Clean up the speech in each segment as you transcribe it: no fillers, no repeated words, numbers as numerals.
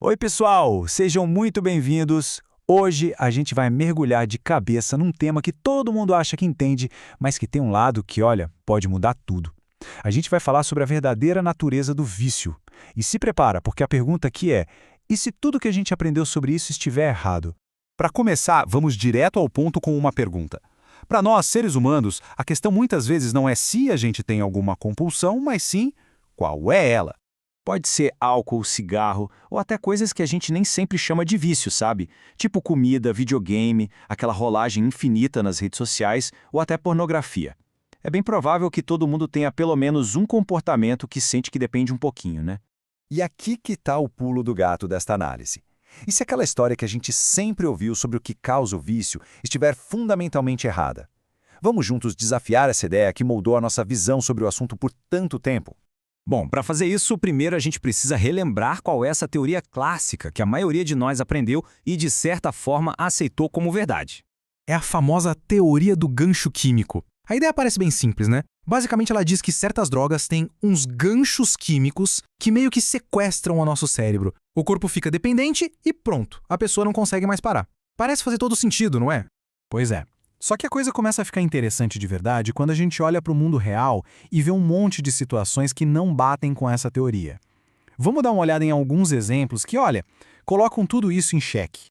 Oi, pessoal! Sejam muito bem-vindos. Hoje a gente vai mergulhar de cabeça num tema que todo mundo acha que entende, mas que tem um lado que, olha, pode mudar tudo. A gente vai falar sobre a verdadeira natureza do vício. E se prepara, porque a pergunta aqui é: e se tudo que a gente aprendeu sobre isso estiver errado? Para começar, vamos direto ao ponto com uma pergunta. Para nós, seres humanos, a questão muitas vezes não é se a gente tem alguma compulsão, mas sim qual é ela. Pode ser álcool, cigarro ou até coisas que a gente nem sempre chama de vício, sabe? Tipo comida, videogame, aquela rolagem infinita nas redes sociais ou até pornografia. É bem provável que todo mundo tenha pelo menos um comportamento que sente que depende um pouquinho, né? E aqui que está o pulo do gato desta análise. E se aquela história que a gente sempre ouviu sobre o que causa o vício estiver fundamentalmente errada? Vamos juntos desafiar essa ideia que moldou a nossa visão sobre o assunto por tanto tempo. Bom, para fazer isso, primeiro a gente precisa relembrar qual é essa teoria clássica que a maioria de nós aprendeu e, de certa forma, aceitou como verdade. É a famosa teoria do gancho químico. A ideia parece bem simples, né? Basicamente, ela diz que certas drogas têm uns ganchos químicos que meio que sequestram o nosso cérebro. O corpo fica dependente e pronto, a pessoa não consegue mais parar. Parece fazer todo sentido, não é? Pois é. Só que a coisa começa a ficar interessante de verdade quando a gente olha para o mundo real e vê um monte de situações que não batem com essa teoria. Vamos dar uma olhada em alguns exemplos que, olha, colocam tudo isso em xeque.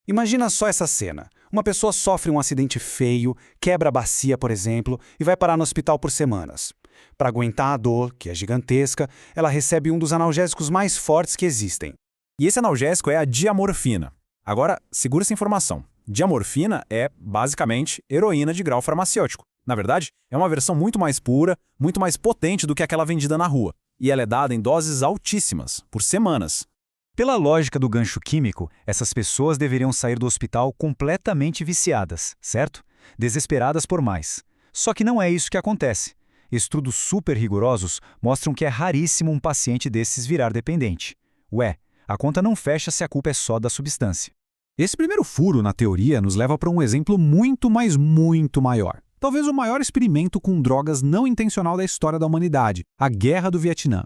Imagina só essa cena. Uma pessoa sofre um acidente feio, quebra a bacia, por exemplo, e vai parar no hospital por semanas. Para aguentar a dor, que é gigantesca, ela recebe um dos analgésicos mais fortes que existem. E esse analgésico é a diamorfina. Agora, segura essa informação. Diamorfina é, basicamente, heroína de grau farmacêutico. Na verdade, é uma versão muito mais pura, muito mais potente do que aquela vendida na rua. E ela é dada em doses altíssimas, por semanas. Pela lógica do gancho químico, essas pessoas deveriam sair do hospital completamente viciadas, certo? Desesperadas por mais. Só que não é isso que acontece. Estudos super rigorosos mostram que é raríssimo um paciente desses virar dependente. Ué, a conta não fecha se a culpa é só da substância. Esse primeiro furo na teoria nos leva para um exemplo muito, mas muito maior. Talvez o maior experimento com drogas não intencional da história da humanidade, a Guerra do Vietnã.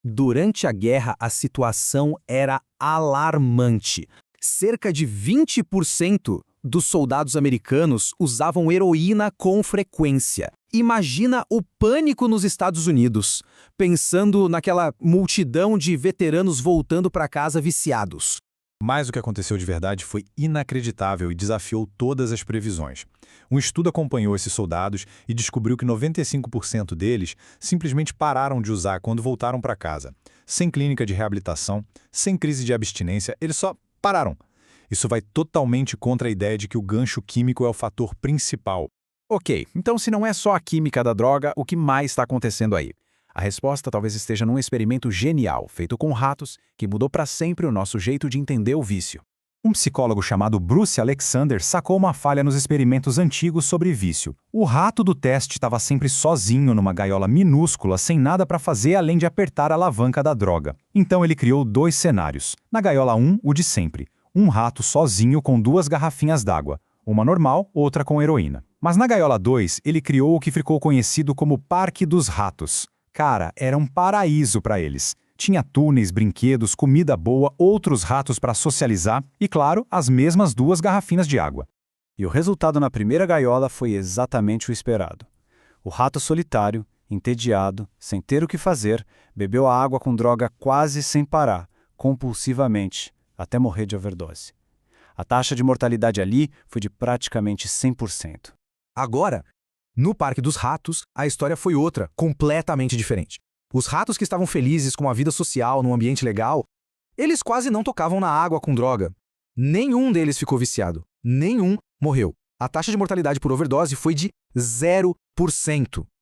Durante a guerra, a situação era alarmante. Cerca de 20% dos soldados americanos usavam heroína com frequência. Imagina o pânico nos Estados Unidos, pensando naquela multidão de veteranos voltando para casa viciados. Mas o que aconteceu de verdade foi inacreditável e desafiou todas as previsões. Um estudo acompanhou esses soldados e descobriu que 95% deles simplesmente pararam de usar quando voltaram para casa. Sem clínica de reabilitação, sem crise de abstinência, eles só pararam. Isso vai totalmente contra a ideia de que o gancho químico é o fator principal. Ok, então se não é só a química da droga, o que mais está acontecendo aí? A resposta talvez esteja num experimento genial, feito com ratos, que mudou para sempre o nosso jeito de entender o vício. Um psicólogo chamado Bruce Alexander sacou uma falha nos experimentos antigos sobre vício. O rato do teste estava sempre sozinho numa gaiola minúscula, sem nada para fazer além de apertar a alavanca da droga. Então ele criou dois cenários. Na gaiola 1, o de sempre. Um rato sozinho com duas garrafinhas d'água. Uma normal, outra com heroína. Mas na gaiola 2, ele criou o que ficou conhecido como Parque dos Ratos. Cara, era um paraíso para eles. Tinha túneis, brinquedos, comida boa, outros ratos para socializar e, claro, as mesmas duas garrafinhas de água. E o resultado na primeira gaiola foi exatamente o esperado. O rato solitário, entediado, sem ter o que fazer, bebeu a água com droga quase sem parar, compulsivamente, até morrer de overdose. A taxa de mortalidade ali foi de praticamente 100%. Agora, no Parque dos Ratos, a história foi outra, completamente diferente. Os ratos que estavam felizes com a vida social num ambiente legal, eles quase não tocavam na água com droga. Nenhum deles ficou viciado. Nenhum morreu. A taxa de mortalidade por overdose foi de 0%.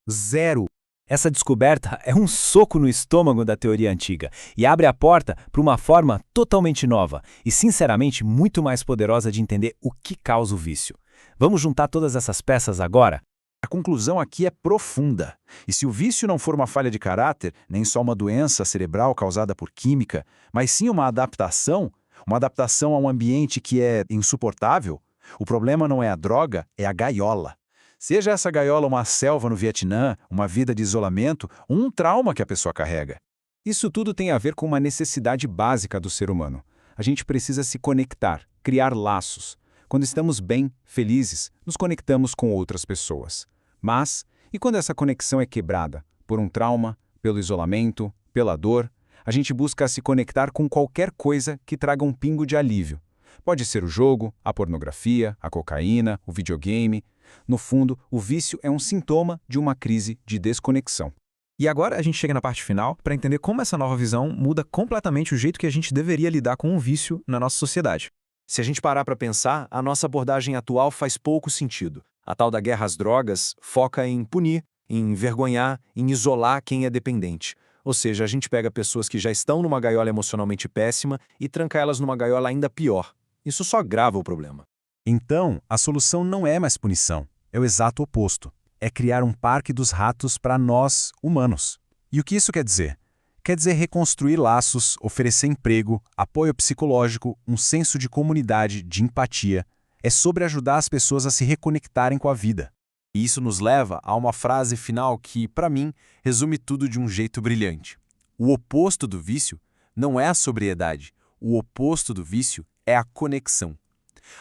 Zero. Essa descoberta é um soco no estômago da teoria antiga e abre a porta para uma forma totalmente nova e, sinceramente, muito mais poderosa de entender o que causa o vício. Vamos juntar todas essas peças agora? A conclusão aqui é profunda. E se o vício não for uma falha de caráter, nem só uma doença cerebral causada por química, mas sim uma adaptação a um ambiente que é insuportável, o problema não é a droga, é a gaiola. Seja essa gaiola uma selva no Vietnã, uma vida de isolamento, um trauma que a pessoa carrega. Isso tudo tem a ver com uma necessidade básica do ser humano: A gente precisa se conectar, criar laços. Quando estamos bem, felizes, nos conectamos com outras pessoas. Mas, e quando essa conexão é quebrada? Por um trauma, pelo isolamento, pela dor? A gente busca se conectar com qualquer coisa que traga um pingo de alívio. Pode ser o jogo, a pornografia, a cocaína, o videogame. No fundo, o vício é um sintoma de uma crise de desconexão. E agora a gente chega na parte final para entender como essa nova visão muda completamente o jeito que a gente deveria lidar com o vício na nossa sociedade. Se a gente parar para pensar, a nossa abordagem atual faz pouco sentido. A tal da guerra às drogas foca em punir, em envergonhar, em isolar quem é dependente. Ou seja, a gente pega pessoas que já estão numa gaiola emocionalmente péssima e tranca elas numa gaiola ainda pior. Isso só agrava o problema. Então, a solução não é mais punição, é o exato oposto. É criar um parque dos ratos para nós, humanos. E o que isso quer dizer? Quer dizer reconstruir laços, oferecer emprego, apoio psicológico, um senso de comunidade, de empatia. É sobre ajudar as pessoas a se reconectarem com a vida. E isso nos leva a uma frase final que, para mim, resume tudo de um jeito brilhante. O oposto do vício não é a sobriedade. O oposto do vício é a conexão.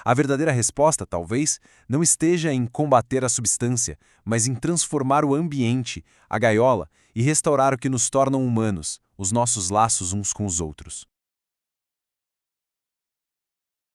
A verdadeira resposta, talvez, não esteja em combater a substância, mas em transformar o ambiente, a gaiola, e restaurar o que nos torna humanos, os nossos laços uns com os outros.